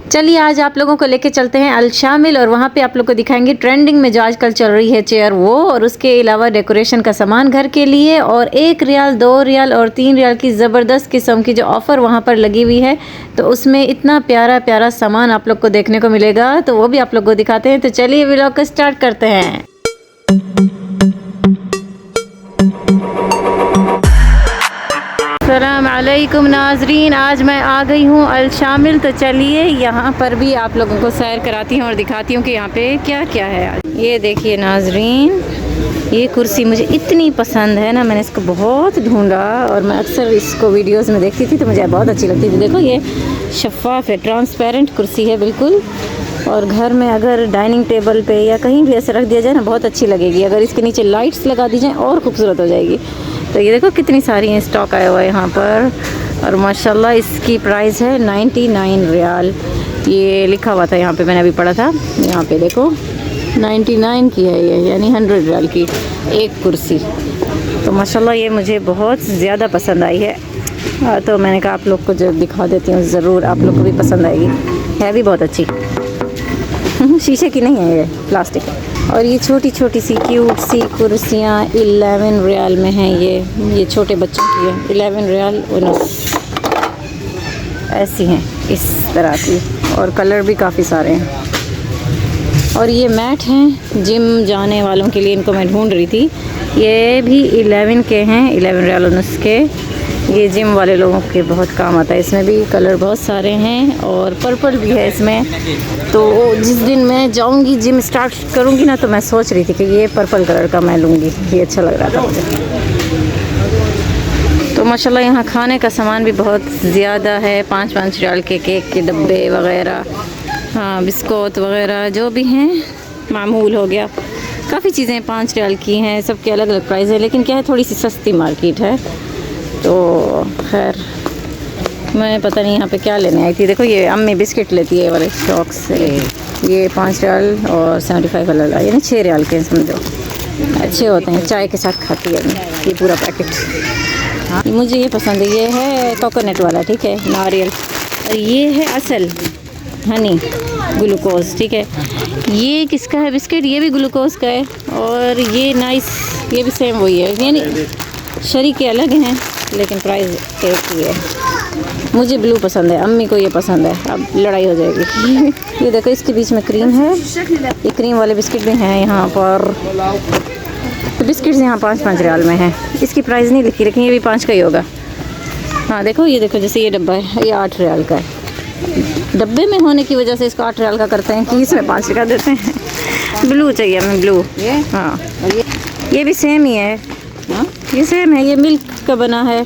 चलिए आज आप लोगों को लेके चलते हैं अल शामिल और वहाँ पे आप लोग को दिखाएंगे ट्रेंडिंग में जो आजकल चल रही है चेयर वो, और उसके अलावा डेकोरेशन का सामान घर के लिए, और 1 रियाल 2 रियाल और 3 रियाल की ज़बरदस्त किस्म की जो ऑफ़र वहाँ पर लगी हुई है। तो उसमें इतना प्यारा प्यारा सामान आप लोग को देखने को मिलेगा, तो वो भी आप लोग को दिखाते हैं। तो चलिए व्लॉग को स्टार्ट करते हैं। अस्सलाम वालेकुम नाजरीन, आज मैं आ गई हूँ अल शामिल। तो चलिए यहाँ पर भी आप लोगों को सैर कराती हूँ और दिखाती हूँ कि यहाँ पे क्या क्या है। ये देखिए नाजरीन, ये कुर्सी मुझे इतनी पसंद है ना, मैंने इसको बहुत ढूंढा और मैं अक्सर इसको वीडियोस में देखती थी तो मुझे बहुत अच्छी लगती थी। देखो ये शफ़ाफ़ है, ट्रांसपेरेंट कुर्सी है बिल्कुल, और घर में अगर डाइनिंग टेबल पे या कहीं भी ऐसे रख दिया जाए ना बहुत अच्छी लगेगी। अगर इसके नीचे लाइट्स लगा दी जाए और खूबसूरत हो जाएगी। तो ये देखो कितनी सारी हैं, स्टॉक आया हुआ है यहाँ पर, और माशाल्लाह इसकी प्राइस है 99 रियाल। ये लिखा हुआ था यहाँ पे, मैंने अभी पढ़ा था। यहाँ पे देखो 99 की है ये, यानी 100 रियाल की एक कुर्सी। तो माशाल्लाह ये मुझे बहुत ज़्यादा पसंद आई है। तो मैंने कहा आप लोग को जब दिखा देती हूँ, ज़रूर आप लोग को भी पसंद आएगी। है भी बहुत अच्छी शीशे की नहीं है, ये प्लास्टिक। और ये छोटी छोटी सी क्यूट सी कुर्सियाँ 11 रियाल में हैं। ये छोटे बच्चों की है, 11 रियाल 19 ऐसी हैं इस तरह की, और कलर भी काफ़ी सारे हैं। और ये मैट हैं जिम जाने वालों के लिए, इनको मैं ढूंढ रही थी। ये भी 11 के हैं, 11 रियाल 19 के। ये जिम वाले लोगों के बहुत काम आता है। इसमें भी कलर बहुत सारे हैं और पर्पल भी है इसमें। तो जिस दिन मैं जाऊंगी जिम स्टार्ट करूंगी ना, तो मैं सोच रही थी कि ये पर्पल कलर का मैं लूँगी, ये अच्छा लग रहा था मुझे। तो माशाल्लाह यहाँ खाने का सामान भी बहुत ज़्यादा है। 5-5 रियाल के केक के डब्बे वगैरह, हाँ बिस्कुट वगैरह जो भी हैं, मामूल हो गया, काफ़ी चीज़ें 5 रियाल की हैं। सबके अलग अलग प्राइस है, लेकिन क्या है थोड़ी सी सस्ती मार्केट है। तो खैर मैं पता नहीं यहाँ पे क्या लेने आई थी। देखो ये अम्मी बिस्किट लेती है वाले शौक से। ये 5 रियाल और 75 वाला, यानी 6 रियाल के समझो, अच्छे होते हैं, चाय के साथ खाती है ये पूरा पैकेट। मुझे ये पसंद है, ये है कोकोनट वाला, ठीक है, नारियल। और ये है असल हनी ग्लूकोज, ठीक है। ये किसका है बिस्किट? ये भी ग्लूकोज का है। और ये नाइस, ये भी सेम वही है, यानी शरीके अलग हैं लेकिन प्राइस एक ही है। मुझे ब्लू पसंद है, अम्मी को ये पसंद है, अब लड़ाई हो जाएगी। ये देखो इसके बीच में क्रीम है, ये क्रीम वाले बिस्किट भी हैं यहाँ पर। तो बिस्किट्स यहाँ 5-5 रियाल में हैं। इसकी प्राइस नहीं लिखी, लेकिन ये भी 5 का ही होगा। हाँ देखो, ये देखो जैसे ये डब्बा है, ये 8 रियाल का है। डब्बे में होने की वजह से इसको 8 रियाल का करते हैं कि इसमें 5 का देते हैं। ब्लू चाहिए हमें, ब्लू। हाँ ये भी सेम ही है, ये सेम है। ये मिल्क का बना है,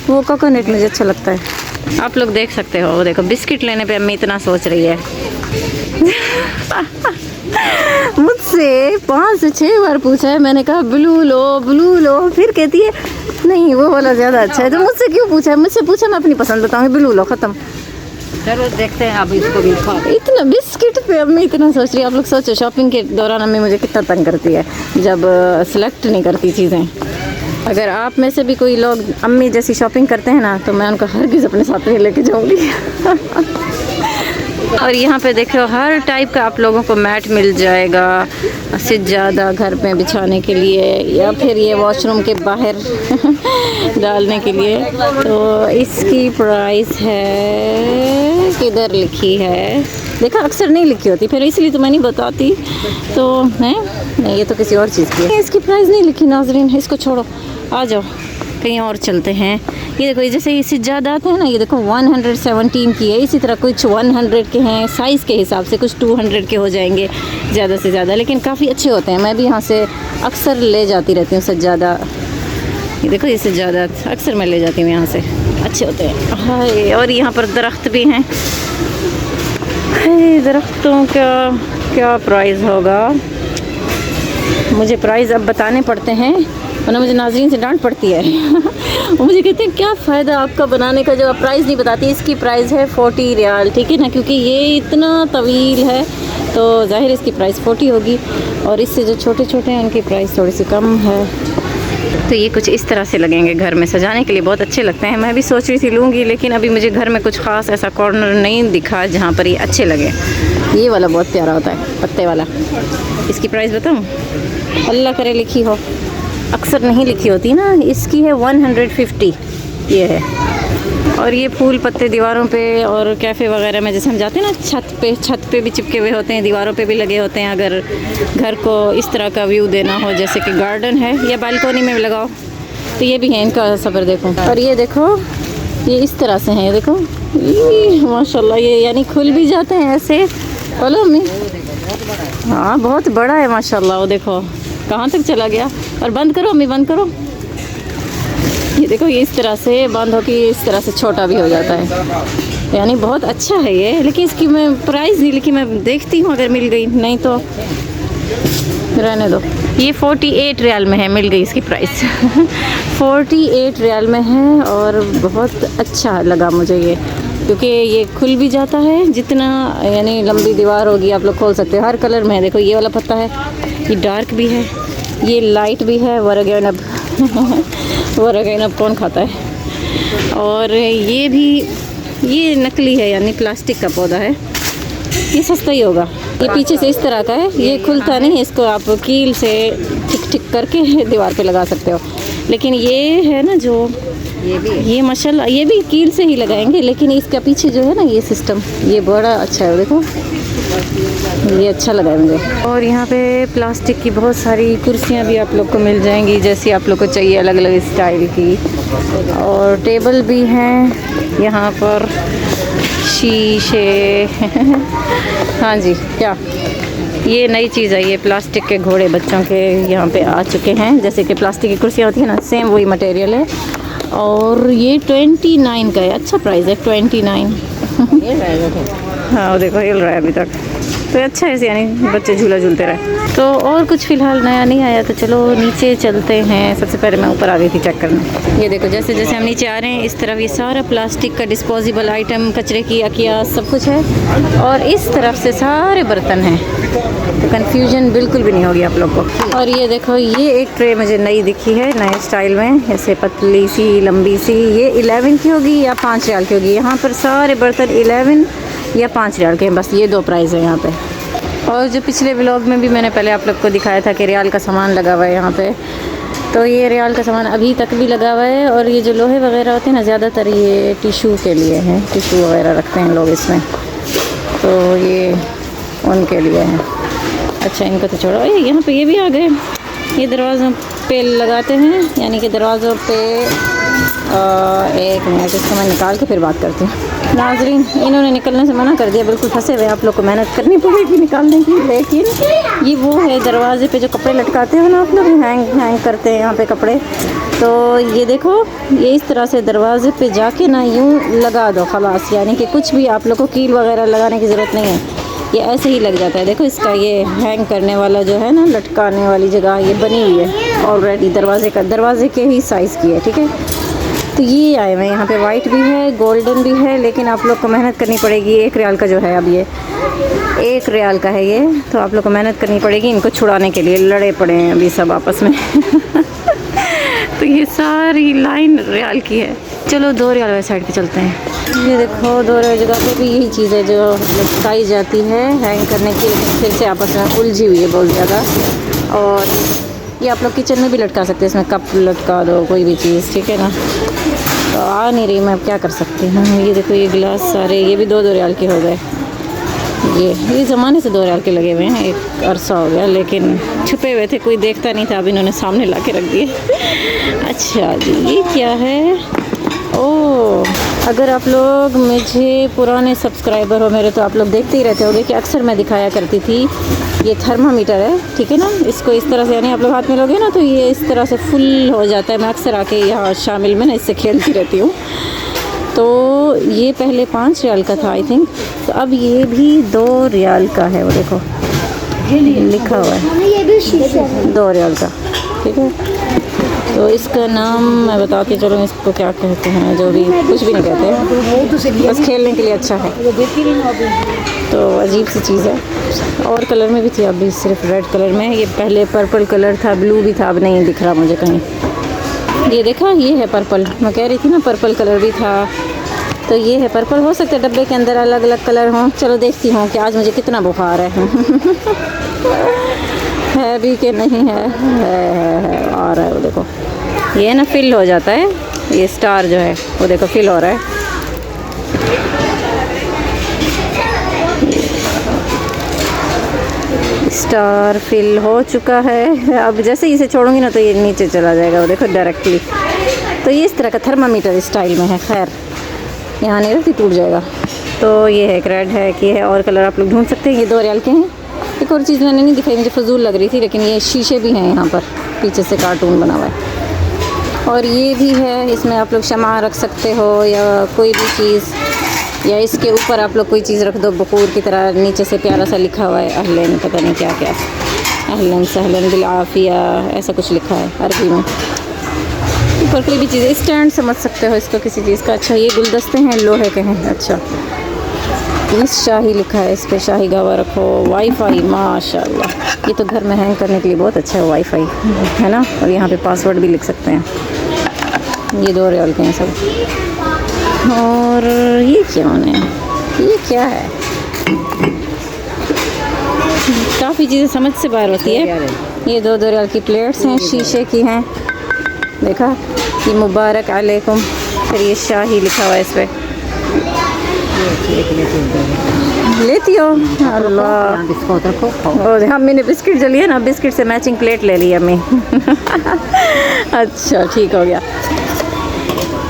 वो कोकोनट मुझे अच्छा लगता है। आप लोग देख सकते हो, देखो बिस्किट लेने पे अम्मी इतना सोच रही है। मुझसे 5 से 6 बार पूछा है, मैंने कहा ब्लू लो ब्लू लो, फिर कहती है नहीं वो वाला ज़्यादा अच्छा है। तो मुझसे क्यों पूछा है? मुझसे पूछा, मैं अपनी पसंद बताऊँगी, ब्लू लो, ख़त्म। चलो देखते हैं अब इसको भी खा। इतना बिस्किट पे अम्मी इतना सोच रही है। आप लोग सोचो शॉपिंग के दौरान अम्मी मुझे कितना तंग करती है जब सेलेक्ट नहीं करती चीज़ें। अगर आप में से भी कोई लोग अम्मी जैसी शॉपिंग करते हैं ना, तो मैं उनको हरगिज़ अपने साथ नहीं लेके जाऊंगी। और यहाँ पे देखो हर टाइप का आप लोगों को मैट मिल जाएगा, सज्जादा घर पे बिछाने के लिए, या फिर ये वॉशरूम के बाहर डालने के लिए। तो इसकी प्राइस है, किधर लिखी है देखा, अक्सर नहीं लिखी होती, फिर इसलिए तो मैं नहीं बताती। तो है नहीं, ये तो किसी और चीज़ की है, इसकी प्राइस नहीं लिखी नाजरीन। इसको छोड़ो, आ जाओ कहीं और चलते हैं। ये देखो, ये जैसे ये सज्जादा आते हैं ना, ये देखो 117 की है। इसी तरह कुछ 100 के हैं, साइज़ के हिसाब से कुछ 200 के हो जाएंगे ज़्यादा से ज़्यादा, लेकिन काफ़ी अच्छे होते हैं। मैं भी यहाँ से अक्सर ले जाती रहती हूँ सज्जादा। ये देखो ये सज्जादा अक्सर मैं ले जाती हूँ यहाँ से, अच्छे होते हैं। हाय, और यहाँ पर दरख्त भी हैं। दरख्तों का क्या प्राइस होगा? मुझे प्राइस अब बताने पड़ते हैं, वरना मुझे नाज़रीन से डांट पड़ती है। वो मुझे कहते हैं क्या फ़ायदा आपका बनाने का जब आप प्राइस नहीं बताती। इसकी प्राइस है 40 रियाल, ठीक है ना, क्योंकि ये इतना तवील है तो जाहिर इसकी प्राइस 40 होगी। और इससे जो छोटे छोटे हैं उनकी प्राइस थोड़ी सी कम है। तो ये कुछ इस तरह से लगेंगे, घर में सजाने के लिए बहुत अच्छे लगते हैं। मैं भी सोच रही थी लूँगी, लेकिन अभी मुझे घर में कुछ ख़ास ऐसा कॉर्नर नहीं दिखा जहाँ पर ये अच्छे लगे। ये वाला बहुत प्यारा होता है, पत्ते वाला। इसकी प्राइस बताऊँ? अल्लाह करे लिखी हो, अक्सर नहीं लिखी होती ना। इसकी है 150, ये है। और ये फूल पत्ते दीवारों पे और कैफ़े वगैरह में जैसे हम जाते हैं ना, छत पे भी चिपके हुए होते हैं, दीवारों पे भी लगे होते हैं। अगर घर को इस तरह का व्यू देना हो, जैसे कि गार्डन है या बालकोनी में लगाओ, तो ये भी है। इनका सफ़र देखो। और ये देखो, ये इस तरह से हैं, ये देखो, माशाल्लाह। ये यानी खुल भी जाते हैं ऐसे। बोलो अम्मी। हाँ, बहुत बड़ा है माशाल्लाह। वो देखो कहाँ तक चला गया। और बंद करो अम्मी, बंद करो। ये देखो, ये इस तरह से बंद हो के इस तरह से छोटा भी हो जाता है, यानी बहुत अच्छा है ये। लेकिन इसकी मैं प्राइस नहीं लिखी, मैं देखती हूँ अगर मिल गई, नहीं तो रहने दो। ये 48 रियाल में है, मिल गई इसकी प्राइस। 48 रियाल में है। और बहुत अच्छा लगा मुझे ये, क्योंकि ये खुल भी जाता है। जितना यानी लंबी दीवार होगी आप लोग खोल सकते हो। हर कलर में है। देखो ये वाला पत्ता है, ये डार्क भी है, ये लाइट भी है। वरगैनब वरगैनब कौन खाता है। और ये भी, ये नकली है, यानी प्लास्टिक का पौधा है। ये सस्ता ही होगा। ये पीछे से इस तरह का है, ये खुलता नहीं है। इसको आप कील से ठिक ठिक करके दीवार पे लगा सकते हो। लेकिन ये है ना जो, ये माशाल्लाह, ये भी कील से ही लगाएंगे। लेकिन इसका पीछे जो है ना ये सिस्टम, ये बड़ा अच्छा है। देखो ये अच्छा लगा है मुझे। और यहाँ पे प्लास्टिक की बहुत सारी कुर्सियाँ भी आप लोग को मिल जाएंगी, जैसी आप लोग को चाहिए, अलग अलग स्टाइल की। और टेबल भी हैं यहाँ पर, शीशे। हाँ जी, क्या ये नई चीज़ है, ये प्लास्टिक के घोड़े बच्चों के यहाँ पे आ चुके हैं। जैसे कि प्लास्टिक की कुर्सियाँ होती है ना, सेम वही मटेरियल है। और ये 29 का है। अच्छा प्राइस है, 29। हाँ देखो हिल रहा है अभी तक, तो अच्छा है, यानी बच्चे झूला झूलते रहे। तो और कुछ फ़िलहाल नया नहीं आया, तो चलो नीचे चलते हैं। सबसे पहले मैं ऊपर आ गई थी चेक करने। ये देखो, जैसे जैसे हम नीचे आ रहे हैं, इस तरफ ये सारा प्लास्टिक का डिस्पोजेबल आइटम, कचरे की अकिया सब कुछ है। और इस तरफ से सारे बर्तन हैं, तो कन्फ्यूजन बिल्कुल भी नहीं होगी आप लोग को। और ये देखो, ये एक ट्रे मुझे नई दिखी है, नए स्टाइल में, ऐसे पतली सी लंबी सी। ये 11 की होगी या 5 रियाल की होगी। यहाँ पर सारे बर्तन 11 या 5 रियाल के हैं, बस ये 2 प्राइस है यहाँ पे। और जो पिछले व्लॉग में भी मैंने पहले आप लोग को दिखाया था कि रियाल का सामान लगा हुआ है यहाँ पे, तो ये रियाल का सामान अभी तक भी लगा हुआ है। और ये जो लोहे वगैरह होते हैं ना, ज़्यादातर ये टिशू के लिए हैं, टिशू वगैरह रखते हैं लोग इसमें, तो ये उनके लिए है। अच्छा, इनको तो छोड़ो। यहाँ पे ये भी आ गए, ये दरवाज़ों पे लगाते हैं, यानी कि दरवाज़ों पे। एक मिनट, इसको मैं निकाल के फिर बात करती हूँ। नाज़रीन, इन्होंने निकलने से मना कर दिया, बिल्कुल फंसे हुए। आप लोग को मेहनत करनी पड़ेगी निकालने की। लेकिन ये वो है, दरवाजे पे जो कपड़े लटकाते हो ना आप लोग, हैंग करते हैं यहाँ पे कपड़े। तो ये देखो, ये इस तरह से दरवाजे पे जाके ना यूँ लगा दो, खलास। यानी कि कुछ भी आप लोग को कील वगैरह लगाने की ज़रूरत नहीं है, ये ऐसे ही लग जाता है। देखो इसका ये हैंग करने वाला जो है ना, लटकाने वाली जगह ये बनी हुई है ऑलरेडी, दरवाजे के ही साइज़ की है, ठीक है। तो ये आए हुए यहाँ पे, वाइट भी है, गोल्डन भी है। लेकिन आप लोग को मेहनत करनी पड़ेगी। 1 रियाल का जो है, अब ये 1 रियाल का है ये, तो आप लोग को मेहनत करनी पड़ेगी इनको छुड़ाने के लिए। लड़े पड़े हैं अभी सब आपस में। तो ये सारी लाइन रियाल की है। चलो 2 रियाल वाली साइड पे चलते हैं। ये देखो, 2 रियाल जगह पे भी यही चीज़ है जो लटकाई जाती है हैंग करने की, लेकिन फिर से आपस में उलझी हुई है बहुत ज़्यादा। और ये आप लोग किचन में भी लटका सकते हैं, इसमें कप लटका दो, कोई भी चीज़, ठीक है ना। तो आ नहीं रही, मैं अब क्या कर सकती हूँ। ये देखो, ये गिलास सारे, ये भी 2-2 रियाल के हो गए। ये ज़माने से 2 रियाल के लगे हुए हैं, एक अरसा हो गया, लेकिन छुपे हुए थे, कोई देखता नहीं था। अब इन्होंने सामने ला के रख दिए। अच्छा जी, ये क्या है? ओह, अगर आप लोग मुझे पुराने सब्सक्राइबर हो मेरे, तो आप लोग देखते ही रहते होंगे कि अक्सर मैं दिखाया करती थी। ये थर्मामीटर है, ठीक है ना। इसको इस तरह से, यानी आप लोग हाथ में लोगे ना, तो ये इस तरह से फुल हो जाता है। मैं अक्सर आके यहाँ शामिल में ना इससे खेलती रहती हूँ। तो ये पहले 5 रियाल का था आई थिंक, तो अब ये भी 2 रियाल का है। वो देखो लिखा हुआ है 2 रियाल का, ठीक है। तो इसका नाम मैं बताती चलो, इसको क्या कहते हैं, जो भी, कुछ भी नहीं कहते हैं, बस खेलने के लिए अच्छा है। तो अजीब सी चीज़ है। और कलर में भी थी, अभी सिर्फ रेड कलर में। ये पहले पर्पल कलर था, ब्लू भी था, अब नहीं दिख रहा मुझे कहीं। ये देखा, ये है पर्पल, मैं कह रही थी ना पर्पल कलर भी था, तो ये है पर्पल। हो सकता है डब्बे के अंदर अलग अलग कलर हों। चलो देखती हूँ कि आज मुझे कितना बुखार है है भी कि नहीं है, आ रहा है वो देखो, ये ना फिल हो जाता है, ये स्टार जो है वो देखो फिल हो रहा है। स्टार फिल हो चुका है। अब जैसे ही इसे छोड़ूंगी ना तो ये नीचे चला जाएगा, वो देखो डायरेक्टली। तो ये इस तरह का थर्मामीटर स्टाइल में है, खैर यहाँ नहीं रखती, टूट जाएगा। तो ये है, एक रेड है कि है, और कलर आप लोग ढूंढ सकते हैं। ये 2 रियाल के हैं। एक और चीज़ मैंने नहीं दिखाई, मुझे फजूल लग रही थी, लेकिन ये शीशे भी हैं यहाँ पर, पीछे से कार्टून बना हुआ है। और ये भी है, इसमें आप लोग शमा रख सकते हो या कोई भी चीज़, या इसके ऊपर आप लोग कोई चीज़ रख दो बकूर की तरह। नीचे से प्यारा सा लिखा हुआ है अहलन, पता नहीं क्या क्या, अहलन सहलन बिल आफिया, ऐसा कुछ लिखा है अरबी में। ऊपर कोई भी चीज़, स्टैंड समझ सकते हो इसको किसी चीज़ का। अच्छा, ये गुलदस्ते हैं, लोहे के हैं। अच्छा, इस शाही लिखा है, इस पर शाही गावा रखो। वाईफाई, माशाल्लाह, ये तो घर में हैंग करने के लिए बहुत अच्छा है वाईफाई, है ना। और यहाँ पे पासवर्ड भी लिख सकते हैं। ये 2 रियाल के हैं सब। और ये क्या है, ये क्या है, काफ़ी चीज़ें समझ से बाहर होती है। ये 2 रियाल की प्लेट्स हैं, शीशे की हैं, देखा। ये मुबारक अलैकुम, फिर ये शाही लिखा हुआ है इस पर। लेती हो? अल्लाह, बिस्कुट रखो, और हम मैंने बिस्किट जो लिए ना, बिस्किट से मैचिंग प्लेट ले ली हमें अच्छा, ठीक हो गया।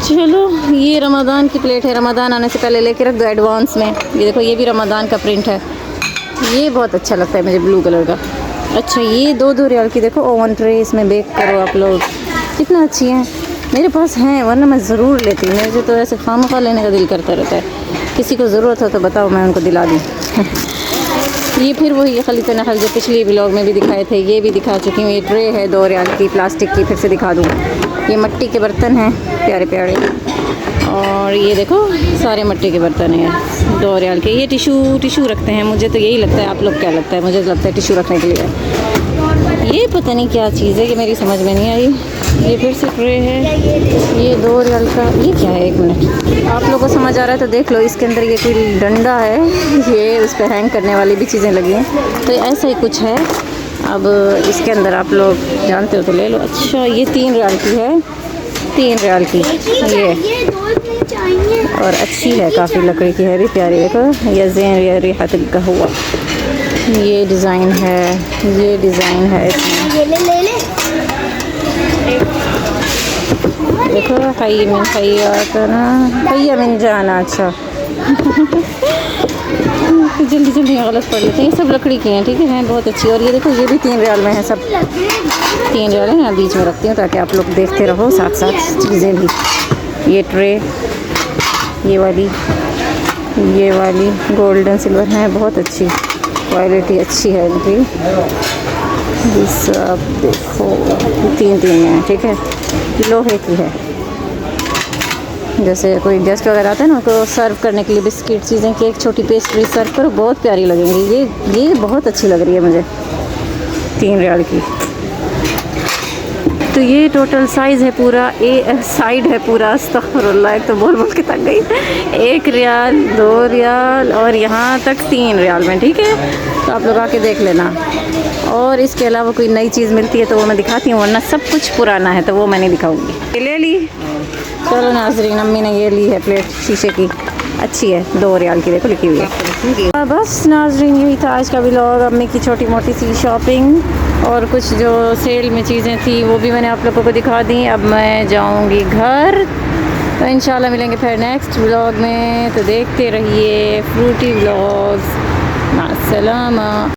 चलो, ये रमज़ान की प्लेट है, रमज़ान आने से पहले लेके रख दो एडवांस में। ये देखो, ये भी रमज़ान का प्रिंट है, ये बहुत अच्छा लगता है मुझे, ब्लू कलर का। अच्छा, ये 2 रियाल की देखो ओवन ट्रे, इसमें बेक करो आप लोग, कितना अच्छी है। मेरे पास हैं, वरना मैं ज़रूर लेती, मुझे तो ऐसे खामखा लेने का दिल करता रहता है। किसी को ज़रूरत हो तो बताओ, मैं उनको दिला दूँ ये फिर वही खलीफे नहल जो पिछली व्लॉग में भी दिखाए थे, ये भी दिखा चुकी हूँ। ये ट्रे है 2 रियाल की, प्लास्टिक की, फिर से दिखा दूँ। ये मिट्टी के बर्तन हैं, प्यारे प्यारे। और ये देखो, सारे मिट्टी के बर्तन हैं 2 रियाल के। ये टिशू रखते हैं, मुझे तो यही लगता है, आप लोग क्या लगता है? मुझे तो लगता है टिशू रखने के लिए। ये पता नहीं क्या चीज़ है, कि मेरी समझ में नहीं आई। ये फिर से ट्रे है, ये 2 रियाल का। ये क्या है, 1 मिनट, आप लोगों को समझ आ रहा है तो देख लो। इसके अंदर ये कोई डंडा है, ये उस पर हैंग करने वाली भी चीज़ें लगी हैं, तो ऐसा ही कुछ है। अब इसके अंदर आप लोग जानते हो तो ले लो। अच्छा, ये 3 रियाल की है, 3 रियाल की ये, और अच्छी है, काफ़ी लकड़ी की है, भी प्यारी। देखो, ये ज़ेन रिहात हुआ, ये डिज़ाइन है, ये डिज़ाइन है इसमें। देखो, भैया मिन जाना। अच्छा जल्दी जल्दी गलत पढ़ लेते हैं। ये सब लकड़ी की हैं, ठीक है, बहुत अच्छी। और ये देखो, ये भी 3 रियाल में है, सब 3 रियाल है। यहाँ बीच में रखती हूँ ताकि आप लोग देखते रहो साथ साथ चीज़ें भी। ये ट्रे, ये वाली गोल्डन सिल्वर है, बहुत अच्छी क्वालिटी, अच्छी है इनकी। आप देखो, 3 में है, ठीक है, लोहे की है। जैसे कोई गेस्ट वगैरह आता है ना, उनको सर्व करने के लिए बिस्किट चीज़ें की एक छोटी पेस्ट्री सर्व करो, बहुत प्यारी लगेंगी। ये बहुत अच्छी लग रही है मुझे, 3 रियाल की। तो ये टोटल साइज़ है पूरा, साइड है पूरा, अस्तगफिरुल्लाह, एक तो बोल के थक गई। 1 रियाल, 2 रियाल, और यहाँ तक 3 रियाल में, ठीक है। तो आप लोग आके देख लेना। और इसके अलावा कोई नई चीज़ मिलती है तो वो मैं दिखाती हूँ, वरना सब कुछ पुराना है तो वो मैं नहीं दिखाऊँगी। ले ली। चलो नाज़रीन, अम्मी ने ये ली है प्लेट शीशे की, अच्छी है, 2 रियाल की, देखो लिखी हुई है। बस नाज़रीन, यही था आज का व्लॉग। अम्मी की छोटी मोटी सी शॉपिंग और कुछ जो सेल में चीज़ें थी वो भी मैंने आप लोगों को दिखा दी। अब मैं जाऊंगी घर, तो इंशाल्लाह मिलेंगे फिर नेक्स्ट व्लॉग में। तो देखते रहिए फ्रूटी व्लॉग्स। मास्सलामा।